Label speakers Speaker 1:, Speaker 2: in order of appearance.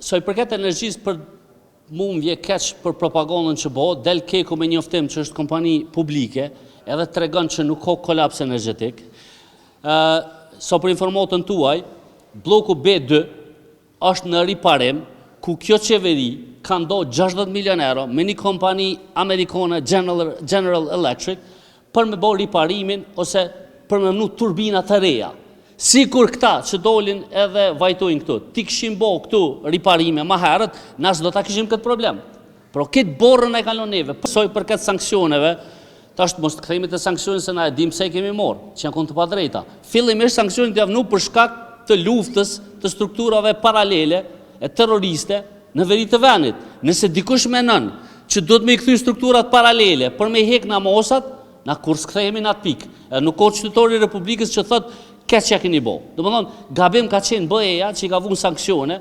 Speaker 1: sa i përket energjisë, për mu më vje keq për propagandën që bëhet, del Keku me njoftim që është kompani publike, edhe tregon që nuk ka kolaps energjetik. Sa për informatën tuaj, bloku B2 është në riparim, ku kjo qeveri ka ndo 60 milion euro me një kompani amerikane General Electric për me bo riparimin ose për me mnu turbina të reja. Sikur këta që dolin edhe vajtojnë këtu, ti këshim bo këtu riparime ma herët, nësë do ta këshim këtë problem. Pro këtë borën e kalon neve, pësoj për këtë sankcioneve, tash mos të kthejmë të sankcionin se na e dim se i kemi morë, që janë konë të padrejta. Fillimisht sankcionin të javnu për shkak të luftës të strukturave paralele e terroriste në veri të venit. Nëse dikush menon që do të me i kthy strukturat paralele për me hek namosat, na kur s'kthehemi në atë pikë. Nuk ka qytetori i Republikës që thotë keq ja keni bo. Domethënë, gabim ka qenë BE-ja që i ka vënë sanksione.